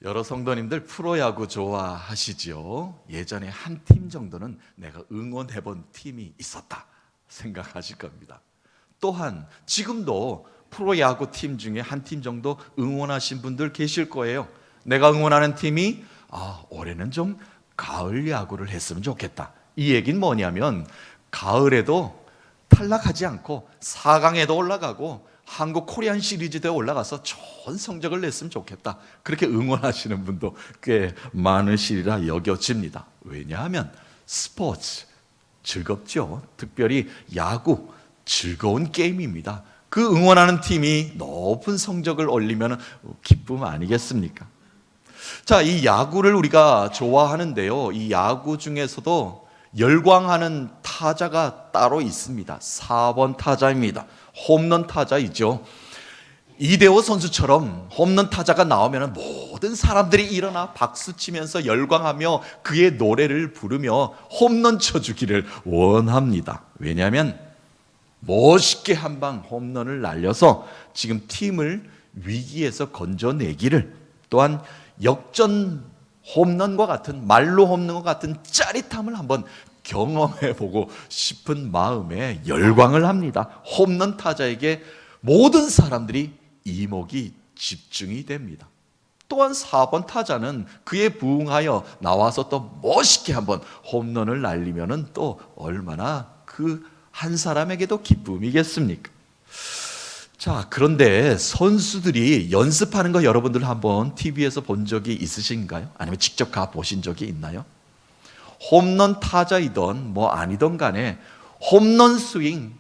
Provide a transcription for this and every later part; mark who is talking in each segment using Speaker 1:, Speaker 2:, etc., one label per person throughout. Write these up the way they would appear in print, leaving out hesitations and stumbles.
Speaker 1: 여러 성도님들 프로야구 좋아하시지요? 예전에 한 팀 정도는 내가 응원해본 팀이 있었다 생각하실 겁니다. 또한 지금도 프로야구 팀 중에 한 팀 정도 응원하신 분들 계실 거예요. 내가 응원하는 팀이 올해는 좀 가을 야구를 했으면 좋겠다. 이 얘기는 뭐냐면 가을에도 탈락하지 않고 4강에도 올라가고 한국 코리안 시리즈대에 올라가서 좋은 성적을 냈으면 좋겠다. 그렇게 응원하시는 분도 꽤 많으시리라 여겨집니다. 왜냐하면 스포츠 즐겁죠. 특별히 야구 즐거운 게임입니다. 그 응원하는 팀이 높은 성적을 올리면 기쁨 아니겠습니까? 자, 이 야구를 우리가 좋아하는데요. 이 야구 중에서도 열광하는 타자가 따로 있습니다. 4번 타자입니다. 홈런 타자이죠. 이대호 선수처럼 홈런 타자가 나오면 모든 사람들이 일어나 박수치면서 열광하며 그의 노래를 부르며 홈런 쳐주기를 원합니다. 왜냐하면 멋있게 한 방 홈런을 날려서 지금 팀을 위기에서 건져내기를, 또한 역전 홈런과 같은, 말로 홈런과 같은 짜릿함을 한번 경험해보고 싶은 마음에 열광을 합니다. 홈런 타자에게 모든 사람들이 이목이 집중이 됩니다. 또한 4번 타자는 그에 부응하여 나와서 또 멋있게 한번 홈런을 날리면 또 얼마나 그 한 사람에게도 기쁨이겠습니까? 자, 그런데 선수들이 연습하는 거 여러분들 한번 TV에서 본 적이 있으신가요? 아니면 직접 가 보신 적이 있나요? 홈런 타자이던 뭐 아니던 간에 홈런 스윙,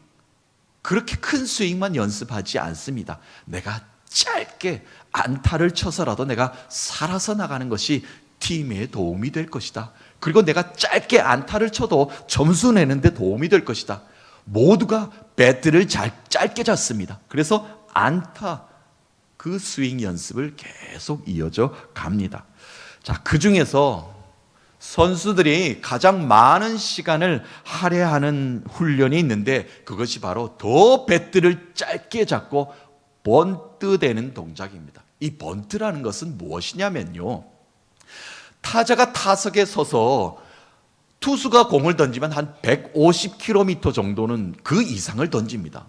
Speaker 1: 그렇게 큰 스윙만 연습하지 않습니다. 내가 짧게 안타를 쳐서라도 내가 살아서 나가는 것이 팀에 도움이 될 것이다. 그리고 내가 짧게 안타를 쳐도 점수 내는데 도움이 될 것이다. 모두가 배트를 짧게 잡습니다. 그래서 안타, 그 스윙 연습을 계속 이어져 갑니다. 자, 그 중에서 선수들이 가장 많은 시간을 할애하는 훈련이 있는데 그것이 바로 더 배트를 짧게 잡고 번트 되는 동작입니다. 이 번트라는 것은 무엇이냐면요, 타자가 타석에 서서 투수가 공을 던지면 한 150km 정도는 그 이상을 던집니다.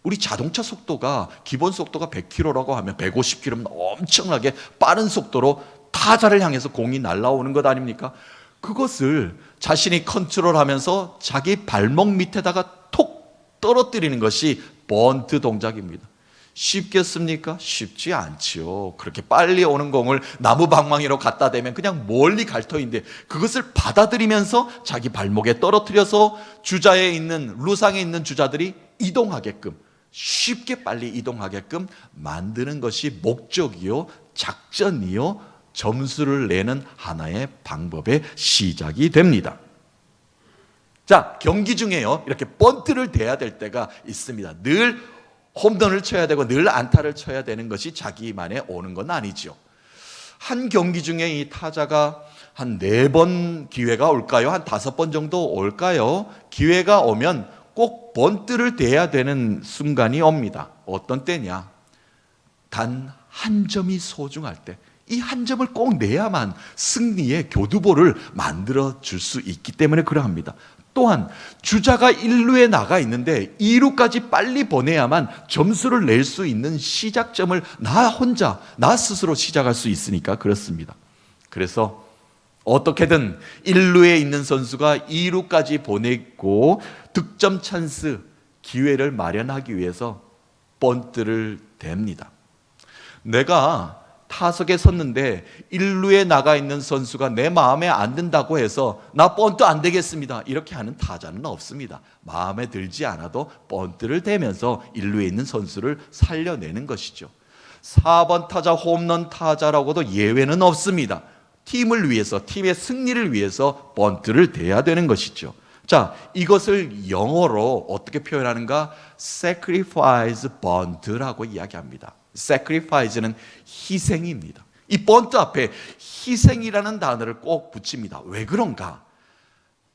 Speaker 1: 우리 자동차 속도가 기본 속도가 100km라고 하면 150km면 엄청나게 빠른 속도로 타자를 향해서 공이 날아오는 것 아닙니까? 그것을 자신이 컨트롤하면서 자기 발목 밑에다가 톡 떨어뜨리는 것이 번트 동작입니다. 쉽겠습니까? 쉽지 않지요. 그렇게 빨리 오는 공을 나무 방망이로 갖다 대면 그냥 멀리 갈 터인데 그것을 받아들이면서 자기 발목에 떨어뜨려서 주자에 있는, 루상에 있는 주자들이 이동하게끔, 쉽게 빨리 이동하게끔 만드는 것이 목적이요, 작전이요, 점수를 내는 하나의 방법의 시작이 됩니다. 자, 경기 중에요, 이렇게 번트를 대야 될 때가 있습니다. 늘 홈런을 쳐야 되고 늘 안타를 쳐야 되는 것이 자기만에 오는 건 아니죠. 한 경기 중에 이 타자가 한 4번 기회가 올까요? 한 5번 정도 올까요? 기회가 오면 꼭 번트를 대야 되는 순간이 옵니다. 어떤 때냐? 단 한 점이 소중할 때, 이 한 점을 꼭 내야만 승리의 교두보를 만들어 줄 수 있기 때문에 그러합니다. 또한 주자가 1루에 나가 있는데 2루까지 빨리 보내야만 점수를 낼 수 있는 시작점을 나 스스로 시작할 수 있으니까 그렇습니다. 그래서 어떻게든 1루에 있는 선수가 2루까지 보내고 득점 찬스, 기회를 마련하기 위해서 번트를 댑니다. 내가 타석에 섰는데 1루에 나가 있는 선수가 내 마음에 안 든다고 해서 나 번트 안 되겠습니다, 이렇게 하는 타자는 없습니다. 마음에 들지 않아도 번트를 대면서 1루에 있는 선수를 살려내는 것이죠. 4번 타자, 홈런 타자라고도 예외는 없습니다. 팀을 위해서, 팀의 승리를 위해서 번트를 대야 되는 것이죠. 자, 이것을 영어로 어떻게 표현하는가? sacrifice bunt라고 이야기합니다. sacrifice는 희생입니다. 이 번트 앞에 희생이라는 단어를 꼭 붙입니다. 왜 그런가?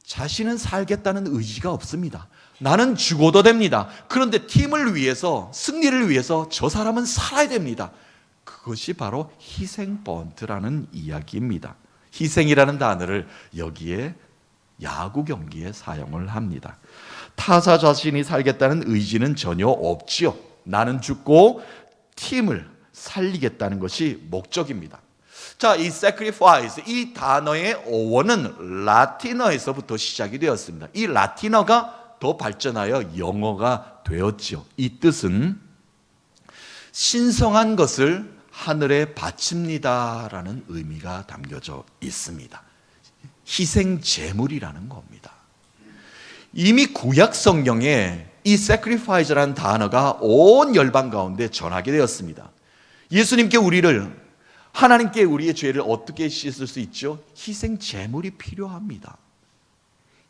Speaker 1: 자신은 살겠다는 의지가 없습니다. 나는 죽어도 됩니다. 그런데 팀을 위해서, 승리를 위해서 저 사람은 살아야 됩니다. 그것이 바로 희생 번트라는 이야기입니다. 희생이라는 단어를 여기에 야구 경기에 사용을 합니다. 타자 자신이 살겠다는 의지는 전혀 없지요. 나는 죽고 팀을 살리겠다는 것이 목적입니다. 자, 이 sacrifice, 이 단어의 어원은 라틴어에서부터 시작이 되었습니다. 이 라틴어가 더 발전하여 영어가 되었지요. 이 뜻은 신성한 것을 하늘에 바칩니다라는 의미가 담겨져 있습니다. 희생 제물이라는 겁니다. 이미 구약 성경에 이 sacrifice라는 단어가 온 열방 가운데 전하게 되었습니다. 예수님께 하나님께 우리의 죄를 어떻게 씻을 수 있죠? 희생 제물이 필요합니다.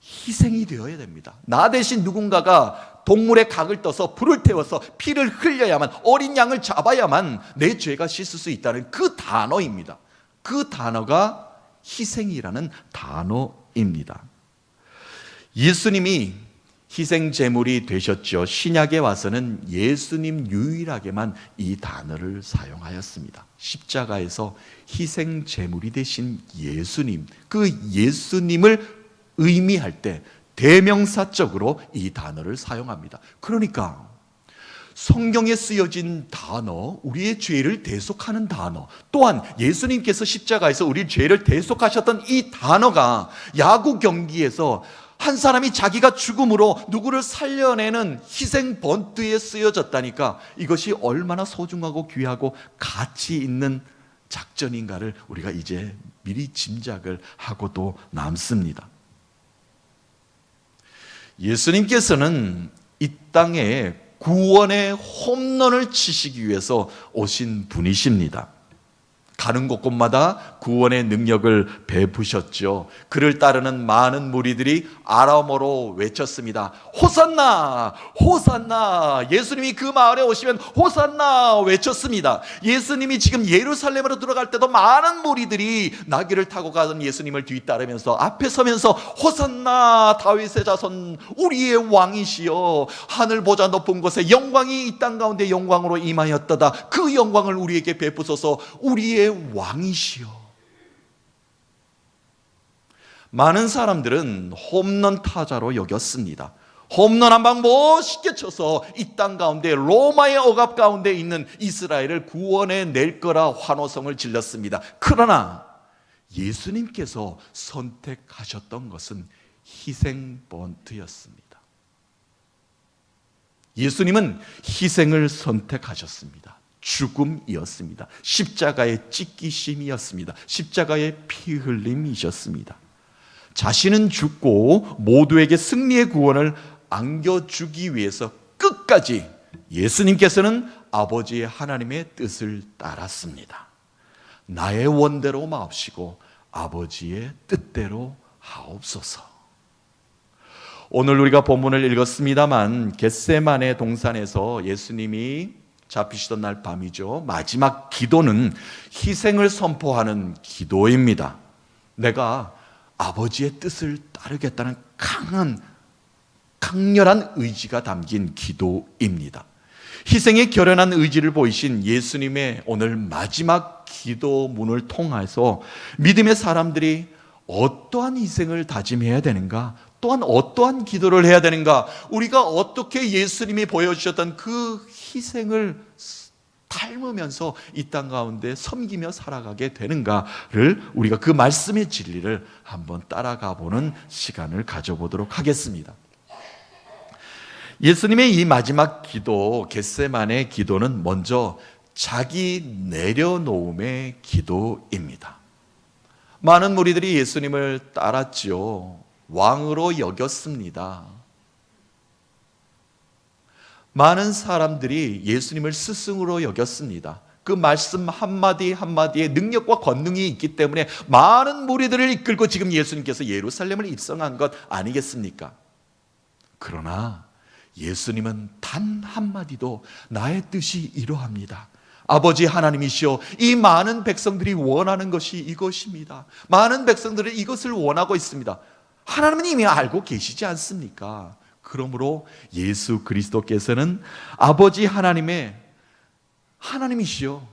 Speaker 1: 희생이 되어야 됩니다. 나 대신 누군가가 동물의 각을 떠서 불을 태워서 피를 흘려야만, 어린 양을 잡아야만 내 죄가 씻을 수 있다는 그 단어입니다. 그 단어가 희생이라는 단어입니다. 예수님이 희생 제물이 되셨죠. 신약에 와서는 예수님 유일하게만 이 단어를 사용하였습니다. 십자가에서 희생 제물이 되신 예수님, 그 예수님을 의미할 때 대명사적으로 이 단어를 사용합니다. 그러니까 성경에 쓰여진 단어, 우리의 죄를 대속하는 단어, 또한 예수님께서 십자가에서 우리 죄를 대속하셨던 이 단어가 야구 경기에서 한 사람이 자기가 죽음으로 누구를 살려내는 희생 번트에 쓰여졌다니까 이것이 얼마나 소중하고 귀하고 가치 있는 작전인가를 우리가 이제 미리 짐작을 하고도 남습니다. 예수님께서는 이 땅에 구원의 홈런을 치시기 위해서 오신 분이십니다. 가는 곳곳마다 구원의 능력을 베푸셨죠. 그를 따르는 많은 무리들이 아람어로 외쳤습니다. 호산나! 호산나! 예수님이 그 마을에 오시면 호산나! 외쳤습니다. 예수님이 지금 예루살렘으로 들어갈 때도 많은 무리들이 나귀를 타고 가던 예수님을 뒤따르면서 앞에 서면서 호산나! 다윗의 자손 우리의 왕이시여, 하늘 보좌 높은 곳에 영광이 이 땅 가운데 영광으로 임하였도다. 그 영광을 우리에게 베푸소서. 우리의 왕이시여. 많은 사람들은 홈런 타자로 여겼습니다. 홈런 한 방 멋있게 쳐서 이 땅 가운데 로마의 억압 가운데 있는 이스라엘을 구원해 낼 거라 환호성을 질렀습니다. 그러나 예수님께서 선택하셨던 것은 희생 번트였습니다. 예수님은 희생을 선택하셨습니다. 죽음이었습니다. 십자가의 찢기심이었습니다. 십자가의 피 흘림이셨습니다. 자신은 죽고 모두에게 승리의 구원을 안겨주기 위해서 끝까지 예수님께서는 아버지 하나님의 뜻을 따랐습니다. 나의 원대로 마옵시고 아버지의 뜻대로 하옵소서. 오늘 우리가 본문을 읽었습니다만 겟세마네 동산에서 예수님이 잡히시던 날 밤이죠. 마지막 기도는 희생을 선포하는 기도입니다. 내가 아버지의 뜻을 따르겠다는 강렬한 의지가 담긴 기도입니다. 희생의 결연한 의지를 보이신 예수님의 오늘 마지막 기도문을 통해서 믿음의 사람들이 어떠한 희생을 다짐해야 되는가, 또한 어떠한 기도를 해야 되는가, 우리가 어떻게 예수님이 보여주셨던 그 희생을 닮으면서 이 땅 가운데 섬기며 살아가게 되는가를 우리가 그 말씀의 진리를 한번 따라가 보는 시간을 가져보도록 하겠습니다. 예수님의 이 마지막 기도, 겟세마네 기도는 먼저 자기 내려놓음의 기도입니다. 많은 무리들이 예수님을 따랐지요. 왕으로 여겼습니다. 많은 사람들이 예수님을 스승으로 여겼습니다. 그 말씀 한마디 한마디에 능력과 권능이 있기 때문에 많은 무리들을 이끌고 지금 예수님께서 예루살렘을 입성한 것 아니겠습니까? 그러나 예수님은 단 한마디도 나의 뜻이 이러합니다. 아버지 하나님이시여, 이 많은 백성들이 원하는 것이 이것입니다. 많은 백성들은 이것을 원하고 있습니다. 하나님은 이미 알고 계시지 않습니까? 그러므로 예수 그리스도께서는 아버지 하나님이시여,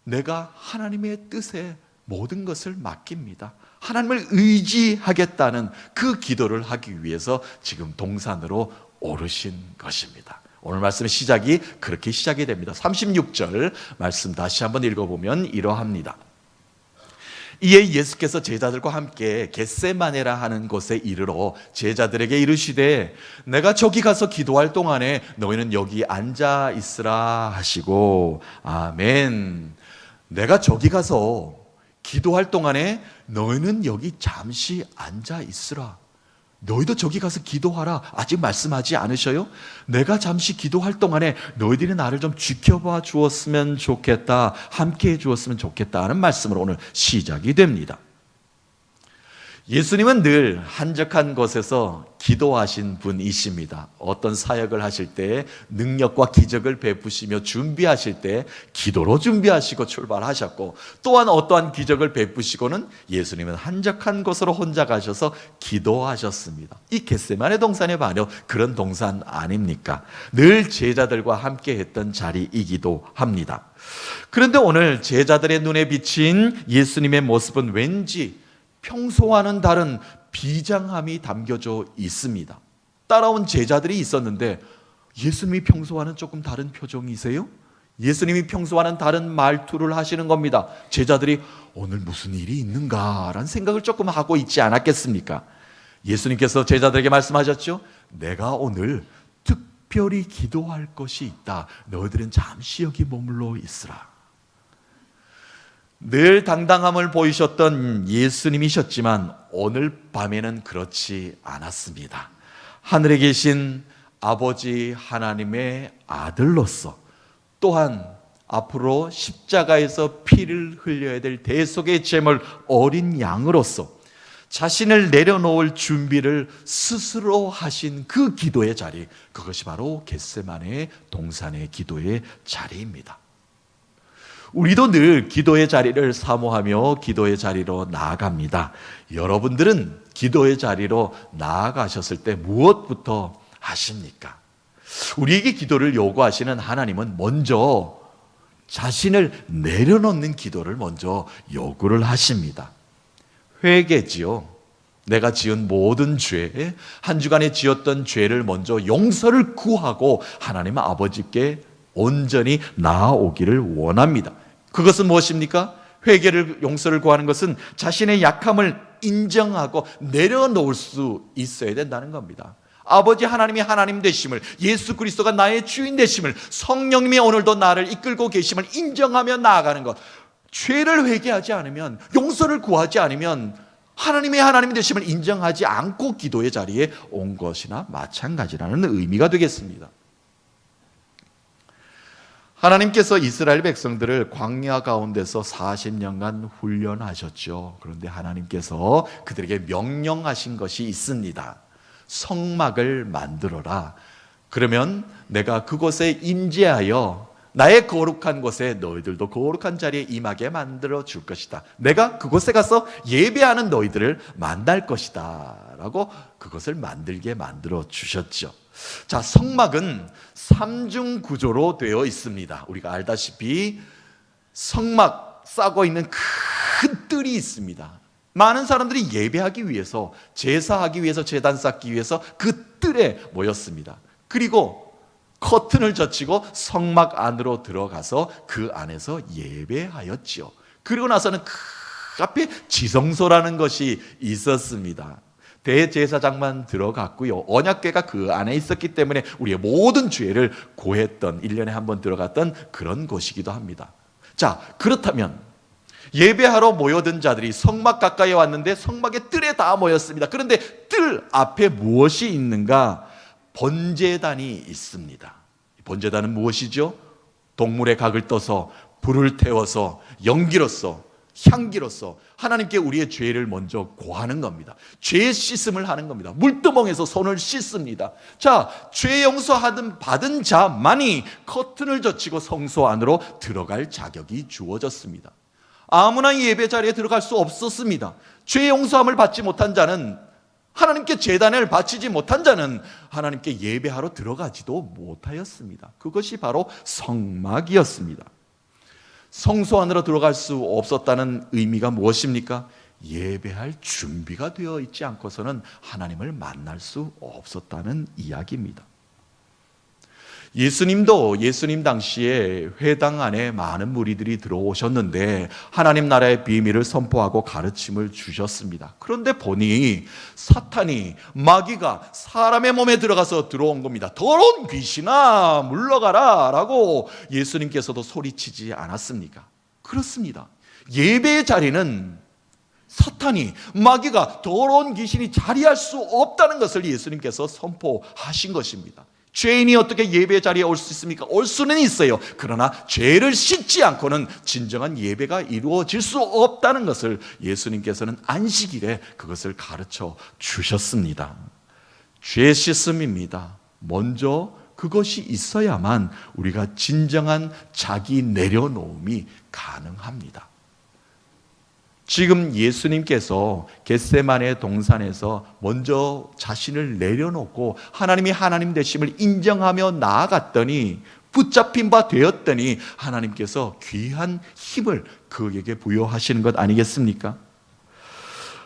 Speaker 1: 내가 하나님의 뜻에 모든 것을 맡깁니다. 하나님을 의지하겠다는 그 기도를 하기 위해서 지금 동산으로 오르신 것입니다. 오늘 말씀의 시작이 그렇게 시작이 됩니다. 36절 말씀 다시 한번 읽어보면 이러합니다. 이에 예수께서 제자들과 함께 겟세마네라 하는 곳에 이르러 제자들에게 이르시되 내가 저기 가서 기도할 동안에 너희는 여기 앉아 있으라 하시고, 아멘. 내가 저기 가서 기도할 동안에 너희는 여기 잠시 앉아 있으라. 너희도 저기 가서 기도하라. 아직 말씀하지 않으셔요? 내가 잠시 기도할 동안에 너희들이 나를 좀 지켜봐 주었으면 좋겠다, 함께 해 주었으면 좋겠다 하는 말씀으로 오늘 시작이 됩니다. 예수님은 늘 한적한 곳에서 기도하신 분이십니다. 어떤 사역을 하실 때 능력과 기적을 베푸시며 준비하실 때 기도로 준비하시고 출발하셨고, 또한 어떠한 기적을 베푸시고는 예수님은 한적한 곳으로 혼자 가셔서 기도하셨습니다. 이 겟세마네 동산의 바로 그런 동산 아닙니까? 늘 제자들과 함께 했던 자리이기도 합니다. 그런데 오늘 제자들의 눈에 비친 예수님의 모습은 왠지 평소와는 다른 비장함이 담겨져 있습니다. 따라온 제자들이 있었는데 예수님이 평소와는 조금 다른 표정이세요? 예수님이 평소와는 다른 말투를 하시는 겁니다. 제자들이 오늘 무슨 일이 있는가라는 생각을 조금 하고 있지 않았겠습니까? 예수님께서 제자들에게 말씀하셨죠. 내가 오늘 특별히 기도할 것이 있다. 너희들은 잠시 여기 머물러 있으라. 늘 당당함을 보이셨던 예수님이셨지만 오늘 밤에는 그렇지 않았습니다. 하늘에 계신 아버지 하나님의 아들로서, 또한 앞으로 십자가에서 피를 흘려야 될 대속의 제물 어린 양으로서 자신을 내려놓을 준비를 스스로 하신 그 기도의 자리, 그것이 바로 겟세마네 동산의 기도의 자리입니다. 우리도 늘 기도의 자리를 사모하며 기도의 자리로 나아갑니다. 여러분들은 기도의 자리로 나아가셨을 때 무엇부터 하십니까? 우리에게 기도를 요구하시는 하나님은 먼저 자신을 내려놓는 기도를 먼저 요구를 하십니다. 회개지요. 내가 지은 모든 죄, 한 주간에 지었던 죄를 먼저 용서를 구하고 하나님 아버지께 온전히 나아오기를 원합니다. 그것은 무엇입니까? 회개를, 용서를 구하는 것은 자신의 약함을 인정하고 내려놓을 수 있어야 된다는 겁니다. 아버지 하나님이 하나님 되심을, 예수 그리스도가 나의 주인 되심을, 성령님이 오늘도 나를 이끌고 계심을 인정하며 나아가는 것. 죄를 회개하지 않으면, 용서를 구하지 않으면 하나님의 하나님 되심을 인정하지 않고 기도의 자리에 온 것이나 마찬가지라는 의미가 되겠습니다. 하나님께서 이스라엘 백성들을 광야 가운데서 40년간 훈련하셨죠. 그런데 하나님께서 그들에게 명령하신 것이 있습니다. 성막을 만들어라. 그러면 내가 그곳에 임재하여 나의 거룩한 곳에 너희들도 거룩한 자리에 임하게 만들어 줄 것이다. 내가 그곳에 가서 예배하는 너희들을 만날 것이다 라고 그것을 만들게 만들어 주셨죠. 자, 성막은 삼중 구조로 되어 있습니다. 우리가 알다시피 성막 싸고 있는 큰 뜰이 있습니다. 많은 사람들이 예배하기 위해서, 제사하기 위해서, 제단 쌓기 위해서 그 뜰에 모였습니다. 그리고 커튼을 젖히고 성막 안으로 들어가서 그 안에서 예배하였지요. 그리고 나서는 그 앞에 지성소라는 것이 있었습니다. 대제사장만 들어갔고요, 언약궤가 그 안에 있었기 때문에 우리의 모든 죄를 고했던, 1년에 한 번 들어갔던 그런 곳이기도 합니다. 자, 그렇다면 예배하러 모여든 자들이 성막 가까이 왔는데 성막의 뜰에 다 모였습니다. 그런데 뜰 앞에 무엇이 있는가? 번제단이 있습니다. 번제단은 무엇이죠? 동물의 각을 떠서 불을 태워서 연기로서, 향기로서 하나님께 우리의 죄를 먼저 고하는 겁니다. 죄 씻음을 하는 겁니다. 물두멍에서 손을 씻습니다. 자, 죄 용서하든 받은 자만이 커튼을 젖히고 성소 안으로 들어갈 자격이 주어졌습니다. 아무나 예배 자리에 들어갈 수 없었습니다. 죄 용서함을 받지 못한 자는, 하나님께 제단을 바치지 못한 자는 하나님께 예배하러 들어가지도 못하였습니다. 그것이 바로 성막이었습니다. 성소 안으로 들어갈 수 없었다는 의미가 무엇입니까? 예배할 준비가 되어 있지 않고서는 하나님을 만날 수 없었다는 이야기입니다. 예수님 당시에 회당 안에 많은 무리들이 들어오셨는데 하나님 나라의 비밀을 선포하고 가르침을 주셨습니다. 그런데 보니 사탄이, 마귀가 사람의 몸에 들어가서 들어온 겁니다. 더러운 귀신아 물러가라 라고 예수님께서도 소리치지 않았습니까? 그렇습니다. 예배의 자리는 사탄이, 마귀가, 더러운 귀신이 자리할 수 없다는 것을 예수님께서 선포하신 것입니다. 죄인이 어떻게 예배 자리에 올 수 있습니까? 올 수는 있어요. 그러나 죄를 씻지 않고는 진정한 예배가 이루어질 수 없다는 것을 예수님께서는 안식일에 그것을 가르쳐 주셨습니다. 죄 씻음입니다. 먼저 그것이 있어야만 우리가 진정한 자기 내려놓음이 가능합니다. 지금 예수님께서 겟세마네 동산에서 먼저 자신을 내려놓고 하나님이 하나님 되심을 인정하며 나아갔더니, 붙잡힌 바 되었더니 하나님께서 귀한 힘을 그에게 부여하시는 것 아니겠습니까?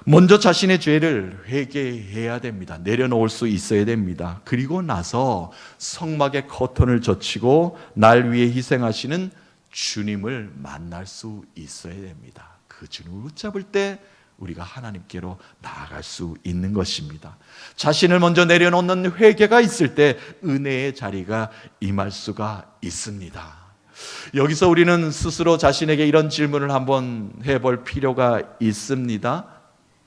Speaker 1: 먼저 자신의 죄를 회개해야 됩니다. 내려놓을 수 있어야 됩니다. 그리고 나서 성막의 커튼을 젖히고 날 위해 희생하시는 주님을 만날 수 있어야 됩니다. 그 주님을 붙잡을 때 우리가 하나님께로 나아갈 수 있는 것입니다. 자신을 먼저 내려놓는 회개가 있을 때 은혜의 자리가 임할 수가 있습니다. 여기서 우리는 스스로 자신에게 이런 질문을 한번 해볼 필요가 있습니다.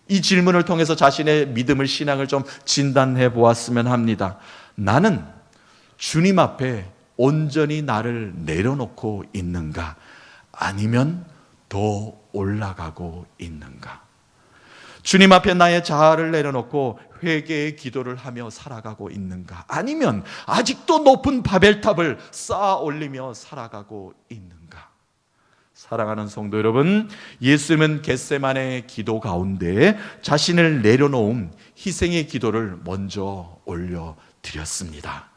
Speaker 1: 이 질문을 통해서 자신의 믿음을, 신앙을 좀 진단해 보았으면 합니다. 나는 주님 앞에 온전히 나를 내려놓고 있는가? 아니면 더 올라가고 있는가? 주님 앞에 나의 자아를 내려놓고 회개의 기도를 하며 살아가고 있는가? 아니면 아직도 높은 바벨탑을 쌓아 올리며 살아가고 있는가? 사랑하는 성도 여러분, 예수님은 겟세마네 기도 가운데 자신을 내려놓은 희생의 기도를 먼저 올려드렸습니다.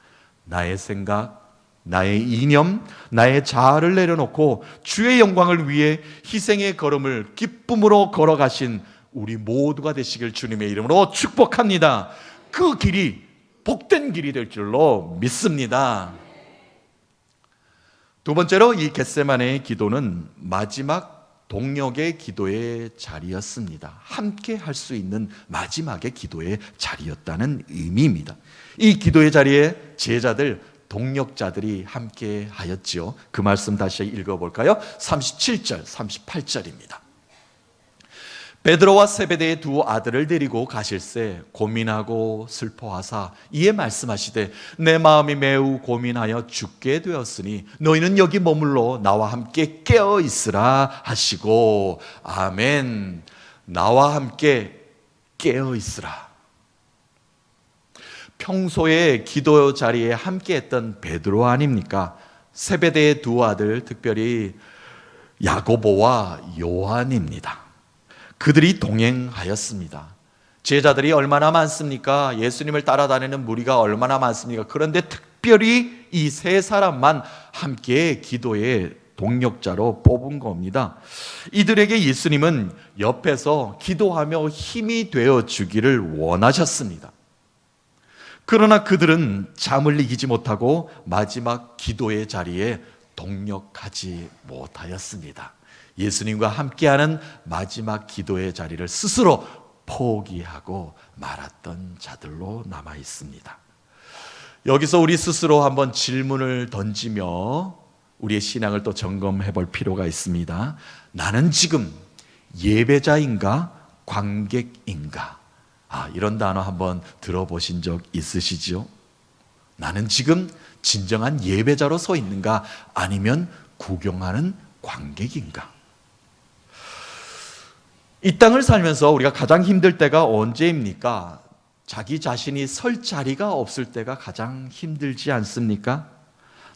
Speaker 1: 나의 생각, 나의 이념, 나의 자아를 내려놓고 주의 영광을 위해 희생의 걸음을 기쁨으로 걸어가신 우리 모두가 되시길 주님의 이름으로 축복합니다. 그 길이 복된 길이 될 줄로 믿습니다. 두 번째로 이 겟세마네의 기도는 마지막 동역의 기도의 자리였습니다. 함께 할 수 있는 마지막의 기도의 자리였다는 의미입니다. 이 기도의 자리에 제자들, 동역자들이 함께 하였지요. 그 말씀 다시 읽어볼까요? 37절, 38절입니다. 베드로와 세베대의 두 아들을 데리고 가실새 고민하고 슬퍼하사 이에 말씀하시되 내 마음이 매우 고민하여 죽게 되었으니 너희는 여기 머물러 나와 함께 깨어 있으라 하시고, 아멘. 나와 함께 깨어 있으라. 평소에 기도 자리에 함께했던 베드로 아닙니까? 세베대의 두 아들, 특별히 야고보와 요한입니다. 그들이 동행하였습니다. 제자들이 얼마나 많습니까? 예수님을 따라다니는 무리가 얼마나 많습니까? 그런데 특별히 이 세 사람만 함께 기도의 동역자로 뽑은 겁니다. 이들에게 예수님은 옆에서 기도하며 힘이 되어 주기를 원하셨습니다. 그러나 그들은 잠을 이기지 못하고 마지막 기도의 자리에 동역하지 못하였습니다. 예수님과 함께하는 마지막 기도의 자리를 스스로 포기하고 말았던 자들로 남아 있습니다. 여기서 우리 스스로 한번 질문을 던지며 우리의 신앙을 또 점검해 볼 필요가 있습니다. 나는 지금 예배자인가 관객인가? 이런 단어 한번 들어보신 적 있으시죠? 나는 지금 진정한 예배자로 서 있는가? 아니면 구경하는 관객인가? 이 땅을 살면서 우리가 가장 힘들 때가 언제입니까? 자기 자신이 설 자리가 없을 때가 가장 힘들지 않습니까?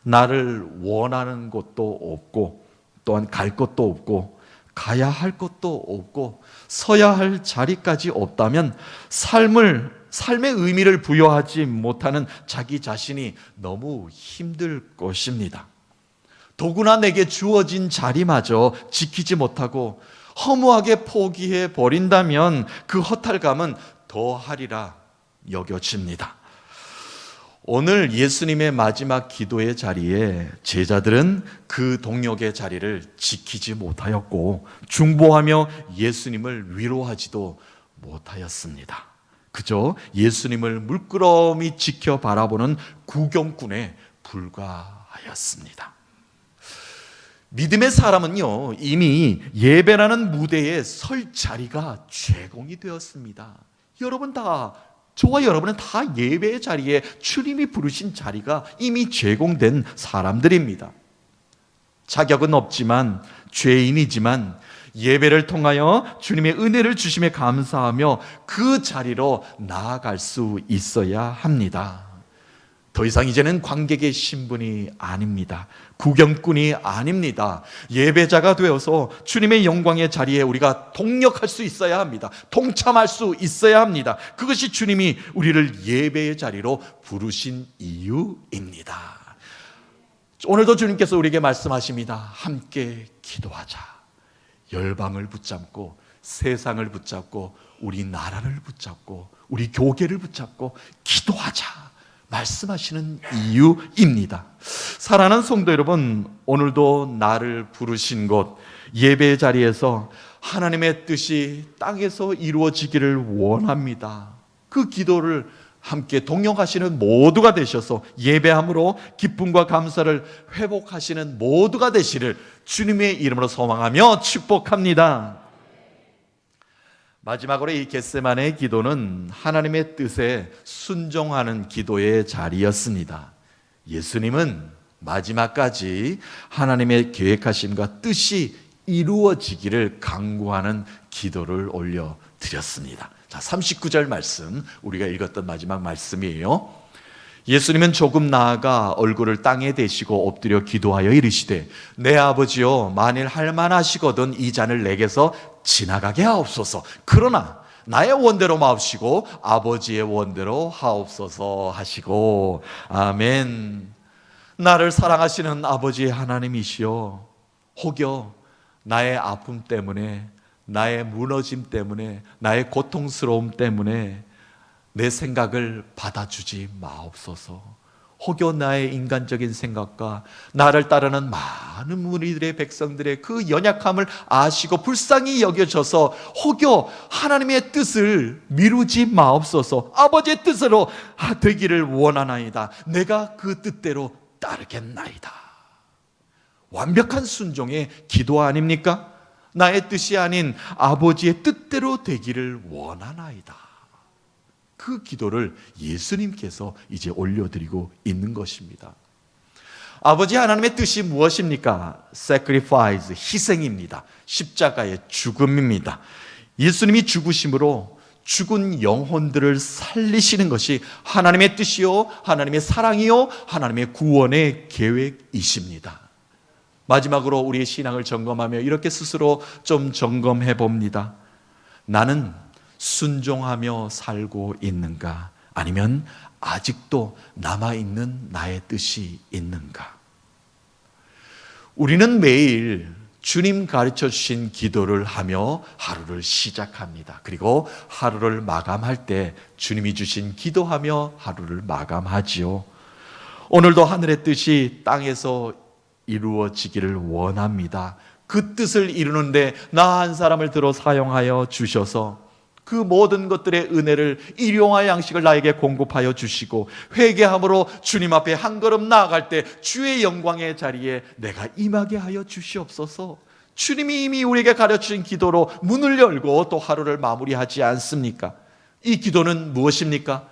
Speaker 1: 나를 원하는 곳도 없고 또한 갈 곳도 없고 가야 할 곳도 없고 서야 할 자리까지 없다면 삶의 의미를 부여하지 못하는 자기 자신이 너무 힘들 것입니다. 더구나 내게 주어진 자리마저 지키지 못하고 허무하게 포기해 버린다면 그 허탈감은 더하리라 여겨집니다. 오늘 예수님의 마지막 기도의 자리에 제자들은 그 동역의 자리를 지키지 못하였고 중보하며 예수님을 위로하지도 못하였습니다. 그저 예수님을 물끄러미 지켜 바라보는 구경꾼에 불과하였습니다. 믿음의 사람은요, 이미 예배라는 무대에 설 자리가 제공이 되었습니다. 여러분 다, 저와 여러분은 다 예배의 자리에 주님이 부르신 자리가 이미 제공된 사람들입니다. 자격은 없지만, 죄인이지만 예배를 통하여 주님의 은혜를 주심에 감사하며 그 자리로 나아갈 수 있어야 합니다. 더 이상 이제는 관객의 신분이 아닙니다. 구경꾼이 아닙니다. 예배자가 되어서 주님의 영광의 자리에 우리가 동역할 수 있어야 합니다. 동참할 수 있어야 합니다. 그것이 주님이 우리를 예배의 자리로 부르신 이유입니다. 오늘도 주님께서 우리에게 말씀하십니다. 함께 기도하자. 열방을 붙잡고 세상을 붙잡고 우리 나라를 붙잡고 우리 교계를 붙잡고 기도하자 말씀하시는 이유입니다. 사랑하는 성도 여러분, 오늘도 나를 부르신 곳 예배의 자리에서 하나님의 뜻이 땅에서 이루어지기를 원합니다. 그 기도를 함께 동역하시는 모두가 되셔서 예배함으로 기쁨과 감사를 회복하시는 모두가 되시를 주님의 이름으로 소망하며 축복합니다. 마지막으로 이 겟세마네의 기도는 하나님의 뜻에 순종하는 기도의 자리였습니다. 예수님은 마지막까지 하나님의 계획하심과 뜻이 이루어지기를 간구하는 기도를 올려드렸습니다. 자, 39절 말씀, 우리가 읽었던 마지막 말씀이에요. 예수님은 조금 나아가 얼굴을 땅에 대시고 엎드려 기도하여 이르시되 내 아버지여, 만일 할만하시거든 이 잔을 내게서 지나가게 하옵소서. 그러나 나의 원대로 마옵시고 아버지의 원대로 하옵소서 하시고. 아멘. 나를 사랑하시는 아버지의 하나님이시여, 혹여 나의 아픔 때문에, 나의 무너짐 때문에, 나의 고통스러움 때문에 내 생각을 받아주지 마옵소서. 혹여 나의 인간적인 생각과 나를 따르는 많은 무리들의 백성들의 그 연약함을 아시고 불쌍히 여겨져서 혹여 하나님의 뜻을 미루지 마옵소서. 아버지의 뜻으로 되기를 원하나이다. 내가 그 뜻대로 따르겠나이다. 완벽한 순종의 기도 아닙니까? 나의 뜻이 아닌 아버지의 뜻대로 되기를 원하나이다. 그 기도를 예수님께서 이제 올려드리고 있는 것입니다. 아버지 하나님의 뜻이 무엇입니까? sacrifice, 희생입니다. 십자가의 죽음입니다. 예수님이 죽으심으로 죽은 영혼들을 살리시는 것이 하나님의 뜻이요, 하나님의 사랑이요, 하나님의 구원의 계획이십니다. 마지막으로 우리의 신앙을 점검하며 이렇게 스스로 좀 점검해 봅니다. 나는 순종하며 살고 있는가? 아니면 아직도 남아있는 나의 뜻이 있는가? 우리는 매일 주님 가르쳐 주신 기도를 하며 하루를 시작합니다. 그리고 하루를 마감할 때 주님이 주신 기도하며 하루를 마감하지요. 오늘도 하늘의 뜻이 땅에서 이루어지기를 원합니다. 그 뜻을 이루는데 나 한 사람을 들어 사용하여 주셔서 그 모든 것들의 은혜를 일용할 양식을 나에게 공급하여 주시고 회개함으로 주님 앞에 한 걸음 나아갈 때 주의 영광의 자리에 내가 임하게 하여 주시옵소서. 주님이 이미 우리에게 가르치신 기도로 문을 열고 또 하루를 마무리하지 않습니까? 이 기도는 무엇입니까?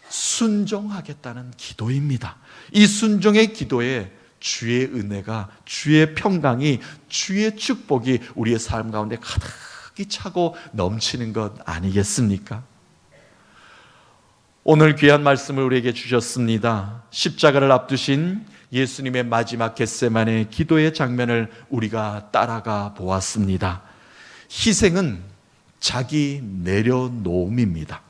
Speaker 1: 순종하겠다는 기도입니다. 이 순종의 기도에 주의 은혜가, 주의 평강이, 주의 축복이 우리의 삶 가운데 가득히 차고 넘치는 것 아니겠습니까? 오늘 귀한 말씀을 우리에게 주셨습니다. 십자가를 앞두신 예수님의 마지막 겟세마네 기도의 장면을 우리가 따라가 보았습니다. 희생은 자기 내려놓음입니다.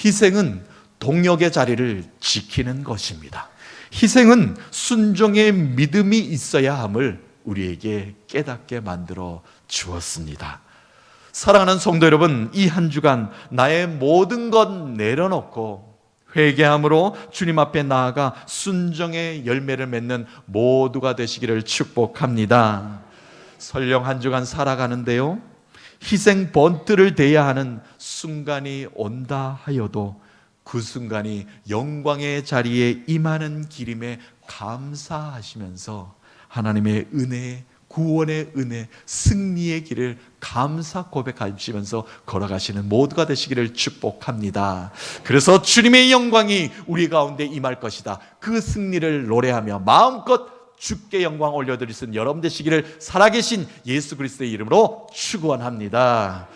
Speaker 1: 희생은 동역의 자리를 지키는 것입니다. 희생은 순종의 믿음이 있어야 함을 우리에게 깨닫게 만들어 주었습니다. 사랑하는 성도 여러분, 이 한 주간 나의 모든 것 내려놓고 회개함으로 주님 앞에 나아가 순종의 열매를 맺는 모두가 되시기를 축복합니다. 설령 한 주간 살아가는데요, 희생 번트를 대야 하는 순간이 온다 하여도 그 순간이 영광의 자리에 임하는 길임에 감사하시면서 하나님의 은혜, 구원의 은혜, 승리의 길을 감사 고백하시면서 걸어가시는 모두가 되시기를 축복합니다. 그래서 주님의 영광이 우리 가운데 임할 것이다, 그 승리를 노래하며 마음껏 주께 영광 올려드릴 수 있는 여러분 되시기를 살아계신 예수 그리스도의 이름으로 축원합니다.